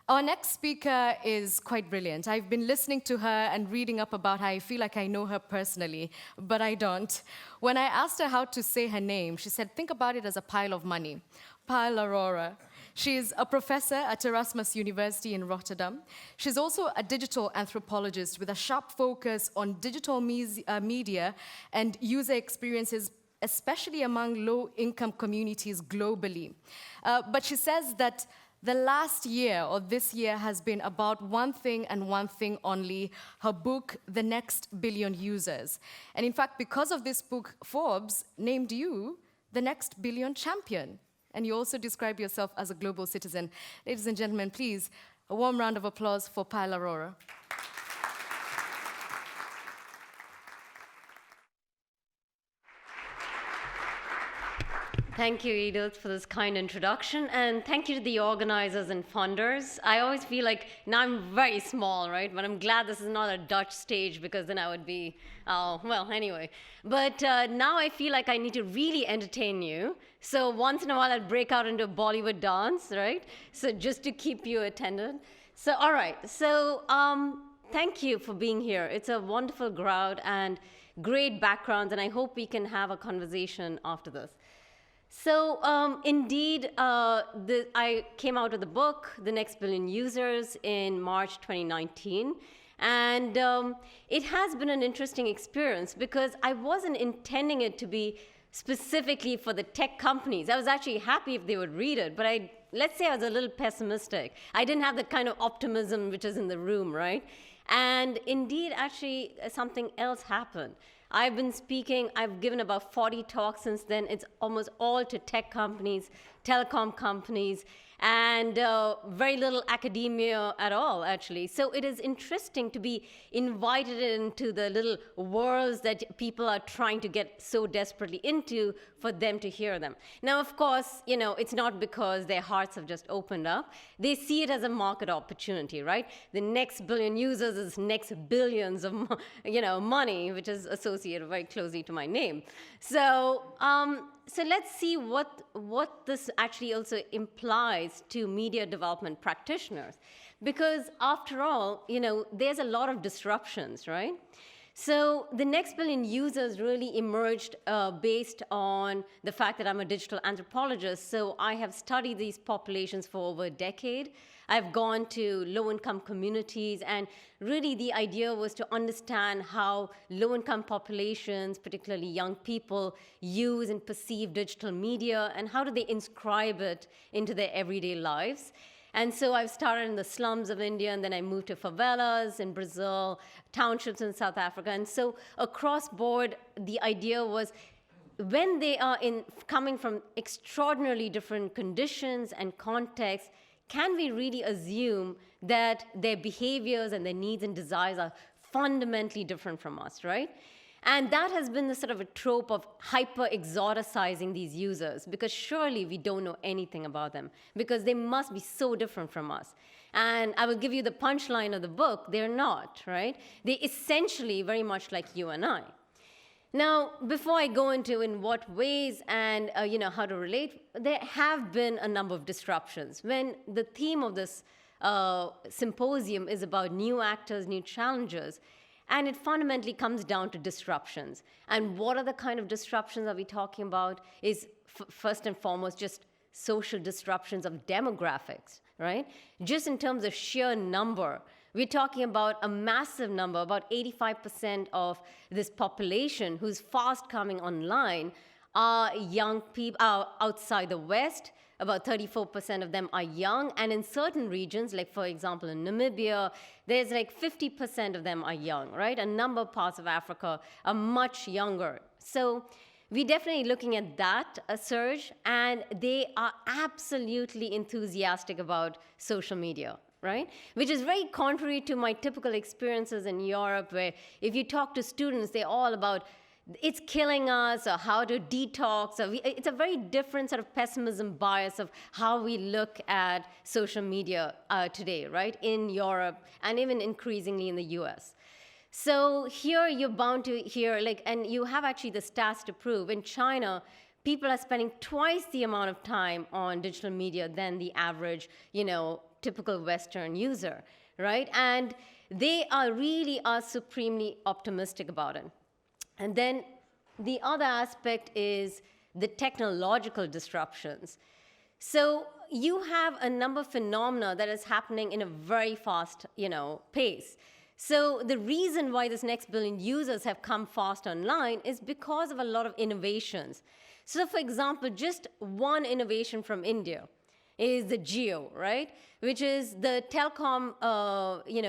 Our next speaker is quite brilliant. I've been listening to her and reading up about her. I feel like I know her personally, but I don't. When I asked her how to say her name, she said, think about it as a pile of money. Payal Arora. She's a professor at Erasmus University in Rotterdam. She's also a digital anthropologist with a sharp focus on digital media and user experiences, especially among low-income communities globally. But she says that the last year, or this year, has been about one thing and one thing only, her book, The Next Billion Users. And in fact, because of this book, Forbes named you the next billion champion. And you also describe yourself as a global citizen. Ladies and gentlemen, please, a warm round of applause for Payal Arora. Thank you, Edith, for this kind introduction, and thank you to the organizers and funders. I always feel like, now I'm very small, right? But I'm glad this is not a Dutch stage, because then I would be, well, anyway. But now I feel like I need to really entertain you. So once in a while, I'll break out into a Bollywood dance, right? So just to keep you attended. So, all right. So thank you for being here. It's a wonderful crowd and great backgrounds, and I hope we can have a conversation after this. So indeed, I came out with the book, The Next Billion Users, in March 2019. And it has been an interesting experience because I wasn't intending it to be specifically for the tech companies. I was actually happy if they would read it, but let's say I was a little pessimistic. I didn't have the kind of optimism which is in the room, right? And indeed, actually, something else happened. I've been speaking, I've given about 40 talks since then. It's almost all to tech companies, telecom companies, and very little academia at all, actually. So it is interesting to be invited into the little worlds that people are trying to get so desperately into for them to hear them. Now, of course, it's not because their hearts have just opened up. They see it as a market opportunity, right? The next billion users is next billions of money, which is associated very closely to my name. So let's see what this actually also implies to media development practitioners. Because after all, there's a lot of disruptions, right? So the next billion users really emerged based on the fact that I'm a digital anthropologist. So I have studied these populations for over a decade. I've gone to low-income communities, and really the idea was to understand how low-income populations, particularly young people, use and perceive digital media, and how do they inscribe it into their everyday lives. And so I've started in the slums of India, and then I moved to favelas in Brazil, townships in South Africa. And so across board, the idea was when they are coming from extraordinarily different conditions and contexts, can we really assume that their behaviors and their needs and desires are fundamentally different from us, right? And that has been the sort of a trope of hyper-exoticizing these users, because surely we don't know anything about them, because they must be so different from us. And I will give you the punchline of the book, they're not, right? They're essentially very much like you and I. Now, before I go into in what ways and how to relate, there have been a number of disruptions. When the theme of this symposium is about new actors, new challengers, and it fundamentally comes down to disruptions. And what are the kind of disruptions are we talking about? Is first and foremost just social disruptions of demographics, right? Just in terms of sheer number, we're talking about a massive number, about 85% of this population who's fast coming online are young people outside the West. About 34% of them are young. And in certain regions, like for example in Namibia, there's like 50% of them are young, right? A number of parts of Africa are much younger. So we're definitely looking at that surge, and they are absolutely enthusiastic about social media, right? Which is very contrary to my typical experiences in Europe, where if you talk to students, they're all about it's killing us, or how to detox. It's a very different sort of pessimism bias of how we look at social media today, right? In Europe, and even increasingly in the US. So here you're bound to hear, and you have actually the stats to prove, in China, people are spending twice the amount of time on digital media than the average, typical Western user, right? And they are supremely optimistic about it. And then the other aspect is the technological disruptions. So you have a number of phenomena that is happening in a very fast, pace. So the reason why this next billion users have come fast online is because of a lot of innovations. So for example, just one innovation from India is the Jio, right? Which is the telecom,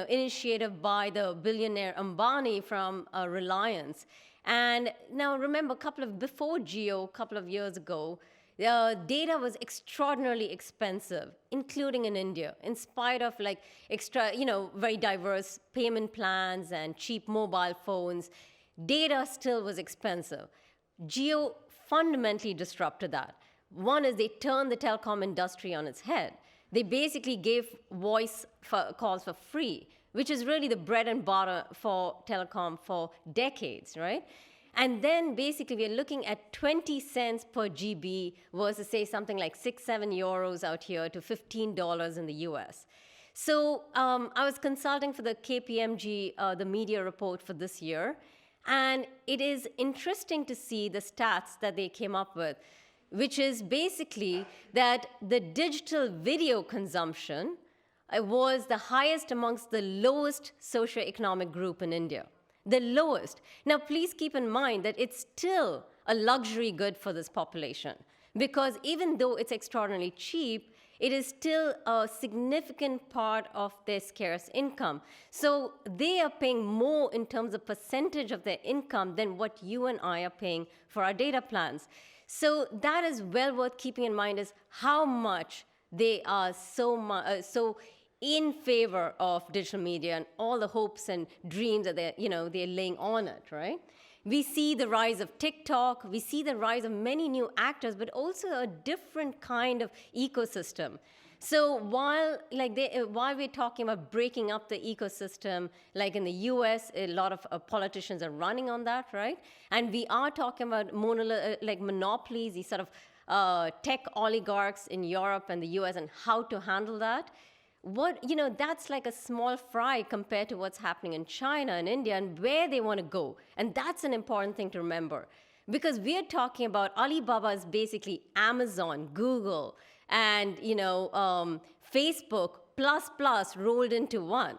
initiative by the billionaire Ambani from Reliance. And now remember, before Jio, a couple of years ago, data was extraordinarily expensive, including in India, in spite of very diverse payment plans and cheap mobile phones. Data still was expensive. Jio fundamentally disrupted that. One is they turned the telecom industry on its head. They basically gave voice calls for free, which is really the bread and butter for telecom for decades, right? And then basically we're looking at 20 cents per GB versus say something like 6-7 euros out here to $15 in the US. So I was consulting for the KPMG, the media report for this year, and it is interesting to see the stats that they came up with, which is basically that the digital video consumption was the highest amongst the lowest socioeconomic group in India. The lowest. Now, please keep in mind that it's still a luxury good for this population, because even though it's extraordinarily cheap, it is still a significant part of their scarce income. So they are paying more in terms of percentage of their income than what you and I are paying for our data plans. So that is well worth keeping in mind, is how much they are so in favor of digital media and all the hopes and dreams that they're laying on it, right? We see the rise of TikTok, we see the rise of many new actors, but also a different kind of ecosystem. So while we're talking about breaking up the ecosystem, like in the US, a lot of politicians are running on that, right? And we are talking about monopolies, these sort of tech oligarchs in Europe and the US, and how to handle that. That's like a small fry compared to what's happening in China and India and where they want to go. And that's an important thing to remember, because we're talking about Alibaba is basically Amazon, Google, and Facebook plus rolled into one.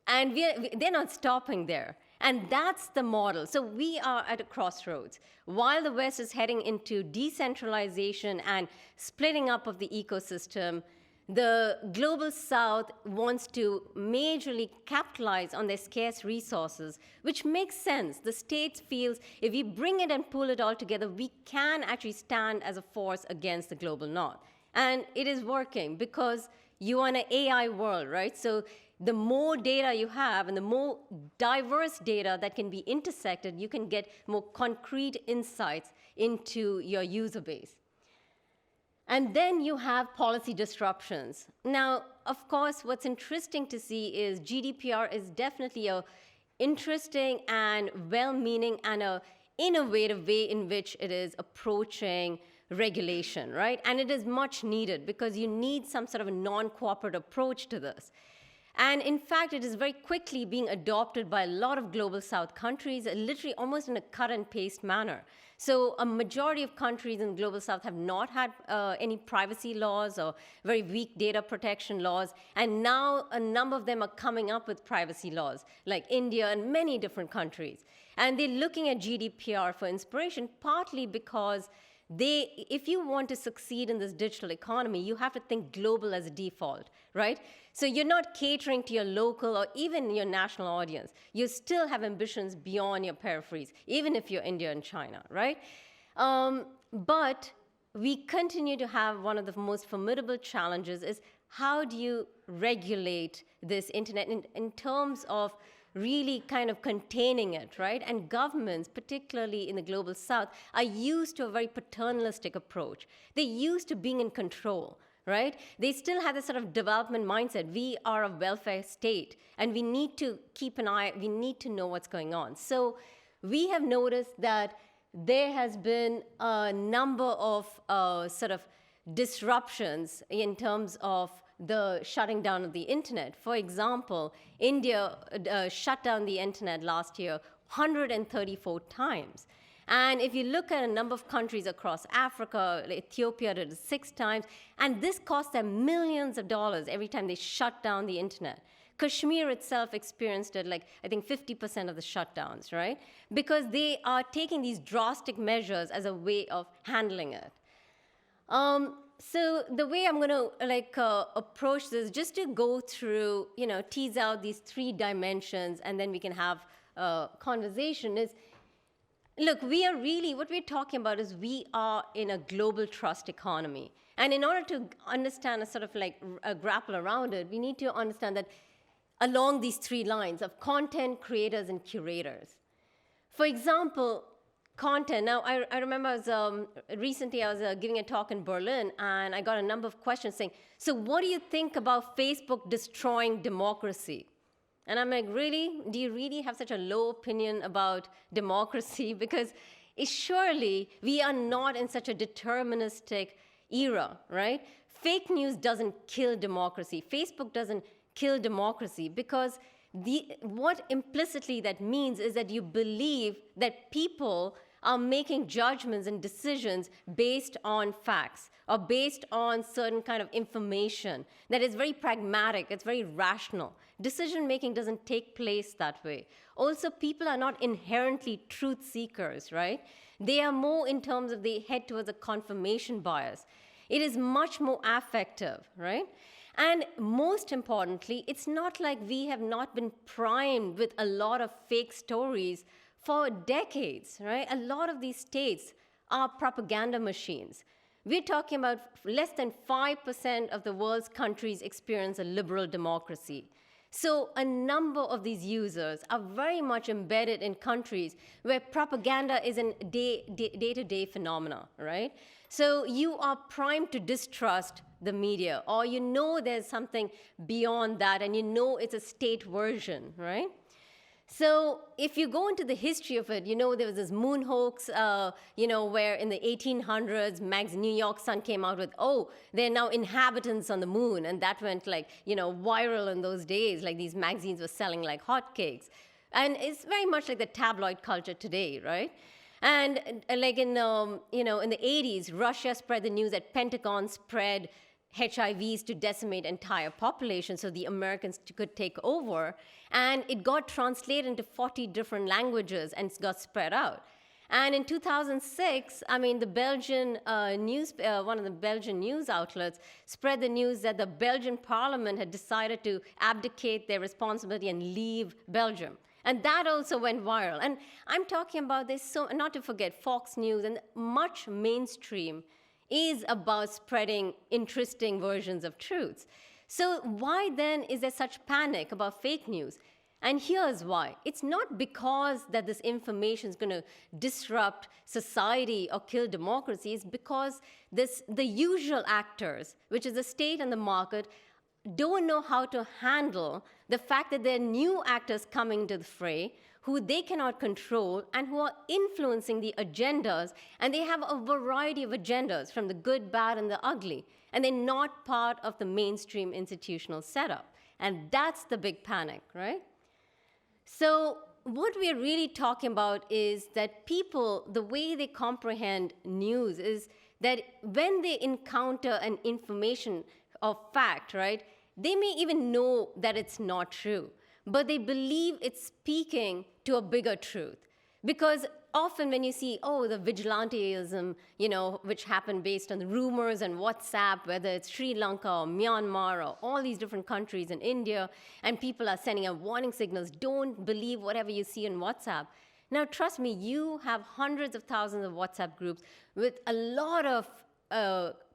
And they're not stopping there. And that's the model. So we are at a crossroads. While the West is heading into decentralization and splitting up of the ecosystem, the global South wants to majorly capitalize on their scarce resources, which makes sense. The States feels if we bring it and pull it all together, we can actually stand as a force against the global North. And it is working because you are in an AI world, right? So the more data you have and the more diverse data that can be intersected, you can get more concrete insights into your user base. And then you have policy disruptions. Now, of course, what's interesting to see is GDPR is definitely a interesting and well-meaning and a innovative way in which it is approaching regulation, right? And it is much needed because you need some sort of a non-corporate approach to this. And in fact, it is very quickly being adopted by a lot of global South countries, literally almost in a cut and paste manner. So a majority of countries in the global South have not had any privacy laws or very weak data protection laws. And now a number of them are coming up with privacy laws, like India and many different countries. And they're looking at GDPR for inspiration, partly because if you want to succeed in this digital economy, you have to think global as a default, right? So you're not catering to your local or even your national audience. You still have ambitions beyond your peripheries, even if you're India and China, right? But we continue to have one of the most formidable challenges is how do you regulate this internet in terms of really kind of containing it, right? And governments, particularly in the global South, are used to a very paternalistic approach. They're used to being in control, right? They still have this sort of development mindset. We are a welfare state, and we need to keep an eye, we need to know what's going on. So we have noticed that there has been a number of sort of disruptions in terms of the shutting down of the internet. For example, India shut down the internet last year 134 times. And if you look at a number of countries across Africa, Ethiopia did it 6 times, and this cost them millions of dollars every time they shut down the internet. Kashmir itself experienced it, like, I think 50% of the shutdowns, right? Because they are taking these drastic measures as a way of handling it. So the way I'm going to approach this, just to go through, tease out these 3 dimensions, and then we can have a conversation, is, look, what we're talking about is we are in a global trust economy. And in order to understand a grapple around it, we need to understand that along these 3 lines of content, creators, and curators. For example, content. Now, I remember recently I was giving a talk in Berlin, and I got a number of questions saying, so what do you think about Facebook destroying democracy? And I'm like, really? Do you really have such a low opinion about democracy? Because surely we are not in such a deterministic era, right? Fake news doesn't kill democracy. Facebook doesn't kill democracy, because what implicitly that means is that you believe that people are making judgments and decisions based on facts or based on certain kind of information that is very pragmatic, it's very rational. Decision making doesn't take place that way. Also, people are not inherently truth seekers, right? They are more in terms of they head towards a confirmation bias. It is much more affective, right? And most importantly, it's not like we have not been primed with a lot of fake stories for decades, right? A lot of these states are propaganda machines. We're talking about less than 5% of the world's countries experience a liberal democracy. So a number of these users are very much embedded in countries where propaganda is a day-to-day phenomena, right? So you are primed to distrust the media, or there's something beyond that, and it's a state version, right? So if you go into the history of it, there was this moon hoax, where in the 1800s, New York Sun came out with, there are now inhabitants on the moon. And that went viral in those days. Like, these magazines were selling like hotcakes. And it's very much like the tabloid culture today, right? And like in the 80s, Russia spread the news that Pentagon spread HIVs to decimate entire populations so the Americans could take over. And it got translated into 40 different languages and got spread out. And in 2006, the Belgian one of the Belgian news outlets spread the news that the Belgian parliament had decided to abdicate their responsibility and leave Belgium. And that also went viral. And I'm talking about this, so not to forget Fox News, and much mainstream is about spreading interesting versions of truths. So why then is there such panic about fake news? And here's why. It's not because that this information is going to disrupt society or kill democracy. It's because the usual actors, which is the state and the market, don't know how to handle the fact that there are new actors coming to the fray who they cannot control and who are influencing the agendas. And they have a variety of agendas, from the good, bad, and the ugly. And they're not part of the mainstream institutional setup. And that's the big panic, right? So what we're really talking about is that people, the way they comprehend news is that when they encounter an information of fact, right, they may even know that it's not true, but they believe it's speaking to a bigger truth. Because often when you see, the vigilanteism, which happened based on the rumors and WhatsApp, whether it's Sri Lanka or Myanmar or all these different countries in India, and people are sending out warning signals, don't believe whatever you see on WhatsApp. Now, trust me, you have hundreds of thousands of WhatsApp groups with a lot of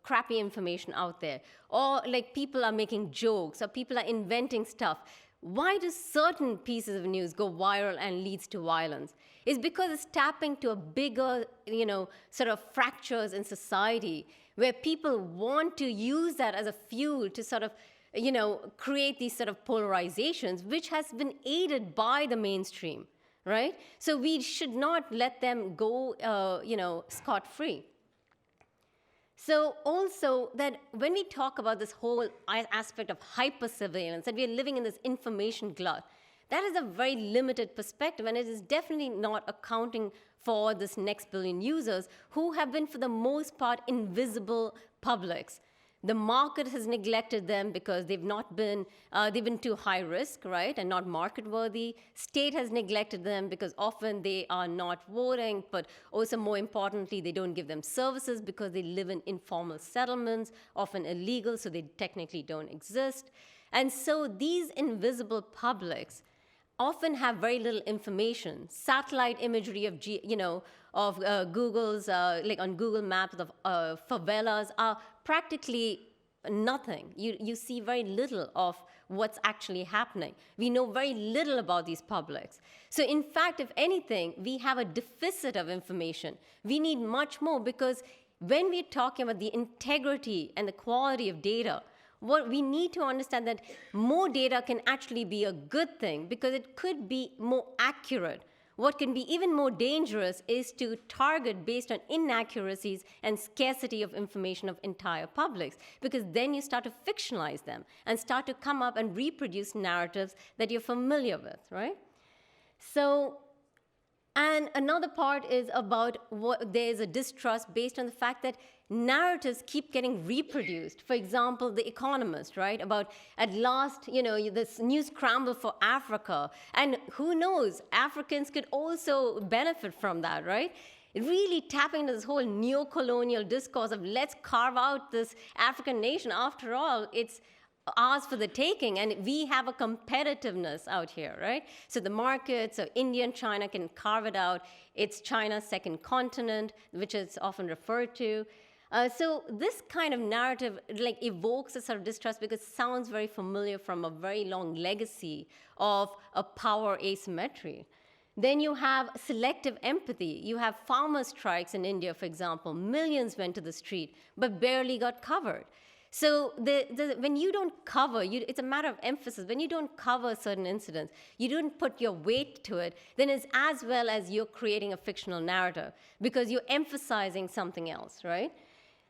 crappy information out there. Or like people are making jokes, or people are inventing stuff. Why do certain pieces of news go viral and leads to violence? It's because it's tapping to a bigger, sort of fractures in society where people want to use that as a fuel to sort of, create these sort of polarizations, which has been aided by the mainstream, right? So we should not let them go, scot-free. So also that when we talk about this whole aspect of hyper-surveillance, that we are living in this information glut, that is a very limited perspective, and it is definitely not accounting for this next billion users who have been, for the most part, invisible publics. The market has neglected them because they've been too high risk, right, and not market worthy. State has neglected them because often they are not voting, but also more importantly, they don't give them services because they live in informal settlements, often illegal, so they technically don't exist. And so these invisible publics often have very little information. Satellite imagery of, Google's, like on Google Maps of favelas are practically nothing. You see very little of what's actually happening. We know very little about these publics. So in fact, if anything, we have a deficit of information. We need much more, because when we're talking about the integrity and the quality of data, what we need to understand that more data can actually be a good thing because it could be more accurate. What can be even more dangerous is to target based on inaccuracies and scarcity of information of entire publics, because then you start to fictionalize them and start to come up and reproduce narratives that you're familiar with, right? So, and another part is about what there's a distrust based on the fact that narratives keep getting reproduced. For example, The Economist, right? About at last, this new scramble for Africa. And who knows, Africans could also benefit from that, right? Really tapping into this whole neo-colonial discourse of let's carve out this African nation. After all, it's ours for the taking, and we have a competitiveness out here, right? So the market, so India and China can carve it out. It's China's second continent, which is often referred to. So this kind of narrative like evokes a sort of distrust because it sounds very familiar from a very long legacy of a power asymmetry. Then you have selective empathy. You have farmer strikes in India, for example. Millions went to the street, but barely got covered. So when you don't cover, it's a matter of emphasis. When you don't cover certain incidents, you don't put your weight to it, then it's as well as you're creating a fictional narrative because you're emphasizing something else, right?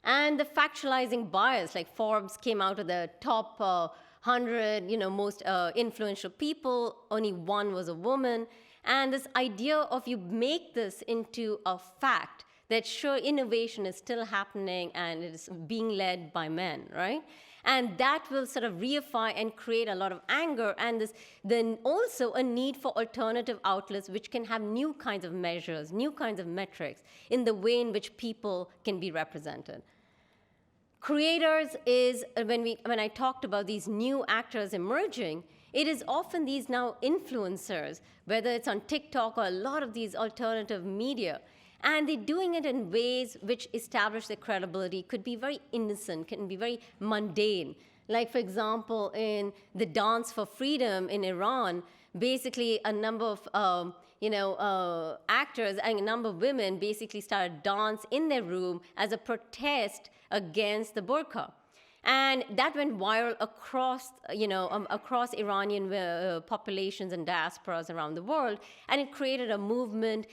And the factualizing bias, like Forbes came out with the top 100, most influential people, only one was a woman. And this idea of you make this into a fact that sure, innovation is still happening and it is being led by men, right? And that will sort of reify and create a lot of anger, and then also a need for alternative outlets which can have new kinds of measures, new kinds of metrics in the way in which people can be represented. Creators is, when I talked about these new actors emerging, it is often these now influencers, whether it's on TikTok or a lot of these alternative media. And they're doing it in ways which establish their credibility, could be very innocent, can be very mundane. Like, for example, in the Dance for Freedom in Iran, basically a number of actors and a number of women basically started dance in their room as a protest against the burqa. And that went viral across Iranian populations and diasporas around the world. And it created a movement,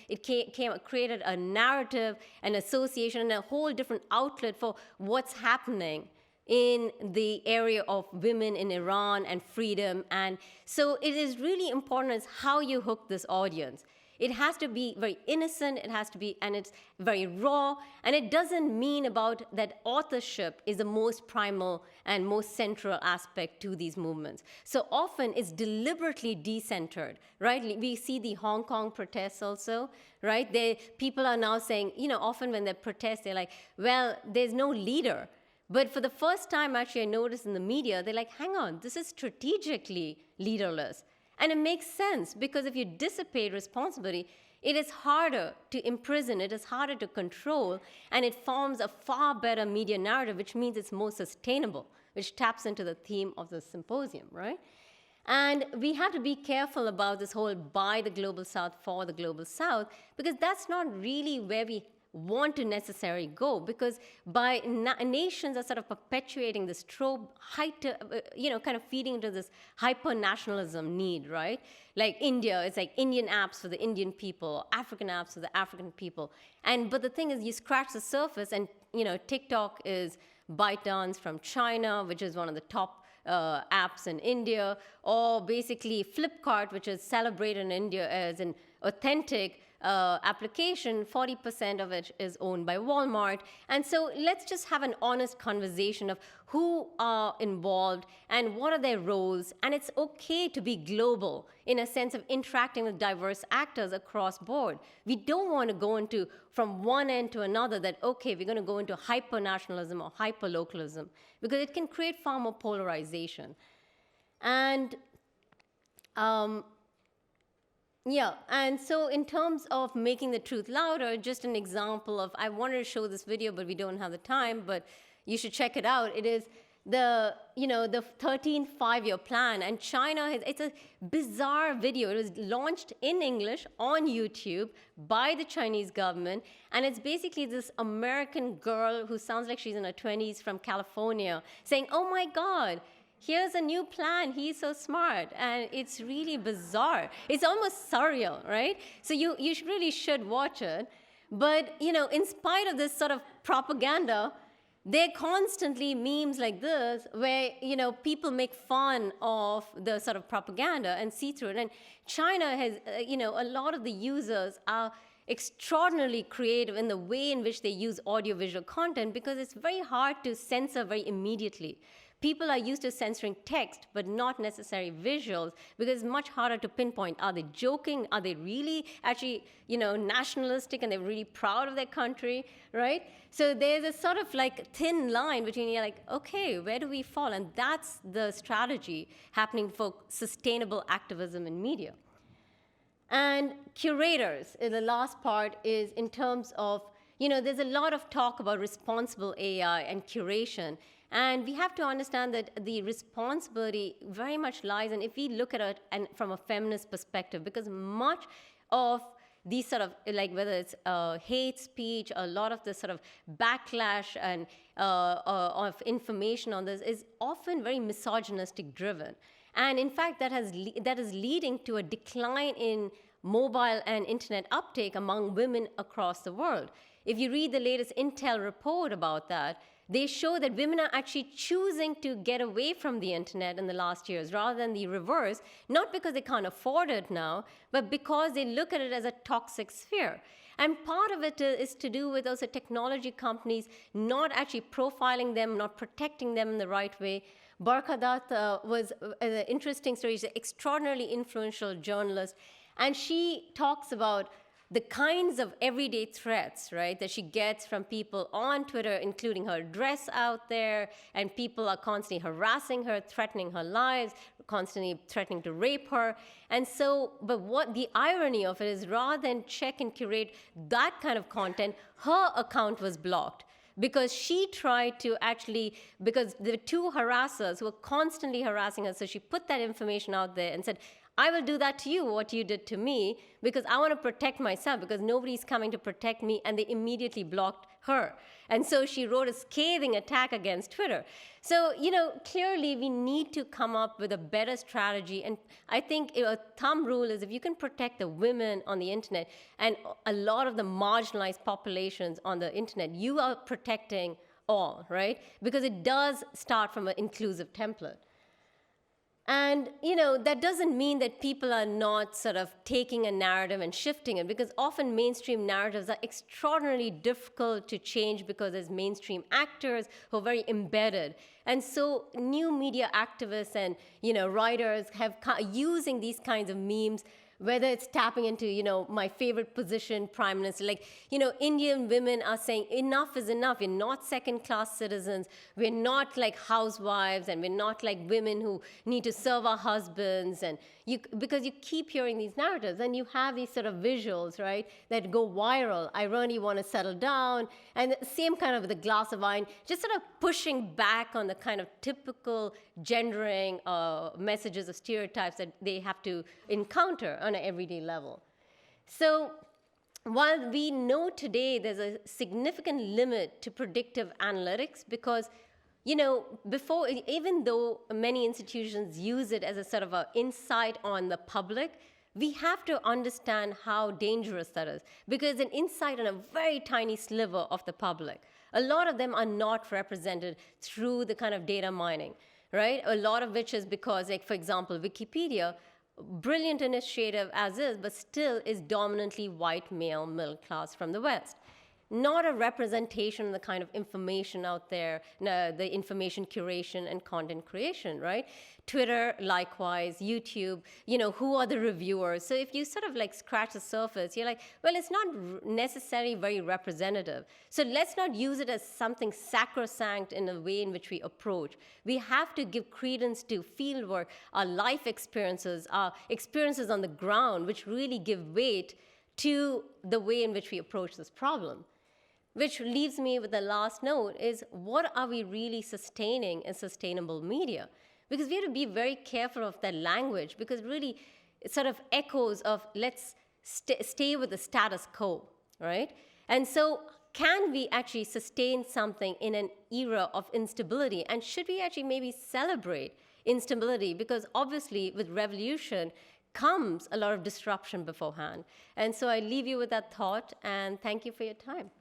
created a narrative, an association, and a whole different outlet for what's happening in the area of women in Iran and freedom. And so it is really important as how you hook this audience. It has to be very innocent, and it's very raw, and it doesn't mean about that authorship is the most primal and most central aspect to these movements. So often it's deliberately decentered, right? We see the Hong Kong protests also, right? People are now saying, often when they protest, they're like, well, there's no leader. But for the first time, actually, I noticed in the media, they're like, hang on, this is strategically leaderless. And it makes sense, because if you dissipate responsibility, it is harder to imprison, it is harder to control, and it forms a far better media narrative, which means it's more sustainable, which taps into the theme of the symposium, right? And we have to be careful about this whole by the Global South, for the Global South, because that's not really where we want to necessarily go, because by nations are sort of perpetuating this trope, kind of feeding into this hyper-nationalism need, right? Like India, it's like Indian apps for the Indian people, African apps for the African people. But the thing is, you scratch the surface, and TikTok is ByteDance from China, which is one of the top apps in India, or basically Flipkart, which is celebrated in India as an authentic application. 40% of it is owned by Walmart. And so let's just have an honest conversation of who are involved and what are their roles. And it's okay to be global in a sense of interacting with diverse actors across board. We don't want to go into from one end to another that, okay, we're going to go into hyper-nationalism or hyper-localism, because it can create far more polarization. And and so in terms of making the truth louder, just an example of, I wanted to show this video, but we don't have the time, but you should check it out. It is the 13th five-year plan, and China it's a bizarre video. It was launched in English on YouTube by the Chinese government, and it's basically this American girl who sounds like she's in her 20s from California saying, oh my God, here's a new plan, he's so smart. And it's really bizarre. It's almost surreal, right? So you really should watch it. But, in spite of this sort of propaganda, there are constantly memes like this where, people make fun of the sort of propaganda and see through it. And China has, a lot of the users are extraordinarily creative in the way in which they use audiovisual content, because it's very hard to censor very immediately. People are used to censoring text, but not necessarily visuals, because it's much harder to pinpoint. Are they joking? Are they really actually, nationalistic, and they're really proud of their country, right? So there's a sort of like thin line between, you're like, okay, where do we fall? And that's the strategy happening for sustainable activism in media. And curators, the last part is in terms of, there's a lot of talk about responsible AI and curation. And we have to understand that the responsibility very much lies, and if we look at it and from a feminist perspective, because much of these sort of, like whether it's hate speech, a lot of the sort of backlash and of information on this is often very misogynistic driven. And in fact, that is leading to a decline in mobile and internet uptake among women across the world. If you read the latest Intel report about that, they show that women are actually choosing to get away from the internet in the last years rather than the reverse, not because they can't afford it now, but because they look at it as a toxic sphere. And part of it is to do with also technology companies not actually profiling them, not protecting them in the right way. Barkha Dutt was an interesting story. She's an extraordinarily influential journalist, and she talks about the kinds of everyday threats, right, that she gets from people on Twitter, including her address out there, and people are constantly harassing her, threatening her lives, constantly threatening to rape her. And so, but what the irony of it is, rather than check and curate that kind of content, her account was blocked. Because she tried to actually, because there were two harassers who were constantly harassing her, so she put that information out there and said, I will do that to you, what you did to me, because I want to protect myself, because nobody's coming to protect me, and they immediately blocked her. And so she wrote a scathing attack against Twitter. So, clearly we need to come up with a better strategy. And I think a thumb rule is if you can protect the women on the internet and a lot of the marginalized populations on the internet, you are protecting all, right? Because it does start from an inclusive template. And, that doesn't mean that people are not sort of taking a narrative and shifting it, because often mainstream narratives are extraordinarily difficult to change because there's mainstream actors who are very embedded. And so new media activists and, writers have using these kinds of memes, whether it's tapping into, my favorite position, prime minister, like, Indian women are saying enough is enough. We're not second-class citizens. We're not like housewives, and we're not like women who need to serve our husbands. And because you keep hearing these narratives, and you have these sort of visuals, right, that go viral. I really want to settle down. And the same kind of the glass of wine, just sort of pushing back on the kind of typical gendering messages or stereotypes that they have to encounter on an everyday level. So while we know today there's a significant limit to predictive analytics because, before, even though many institutions use it as a sort of an insight on the public, we have to understand how dangerous that is because it's an insight on a very tiny sliver of the public. A lot of them are not represented through the kind of data mining, right? A lot of which is because, like, for example, Wikipedia, brilliant initiative as is, but still is dominantly white male middle class from the West. Not a representation of the kind of information out there, the information curation and content creation, right? Twitter, likewise, YouTube, who are the reviewers? So if you sort of like scratch the surface, you're like, well, it's not necessarily very representative. So let's not use it as something sacrosanct in the way in which we approach. We have to give credence to fieldwork, our life experiences, our experiences on the ground, which really give weight to the way in which we approach this problem. Which leaves me with the last note is, what are we really sustaining in sustainable media? Because we have to be very careful of that language because really it sort of echoes of let's stay with the status quo, right? And so can we actually sustain something in an era of instability? And should we actually maybe celebrate instability? Because obviously with revolution comes a lot of disruption beforehand. And so I leave you with that thought and thank you for your time.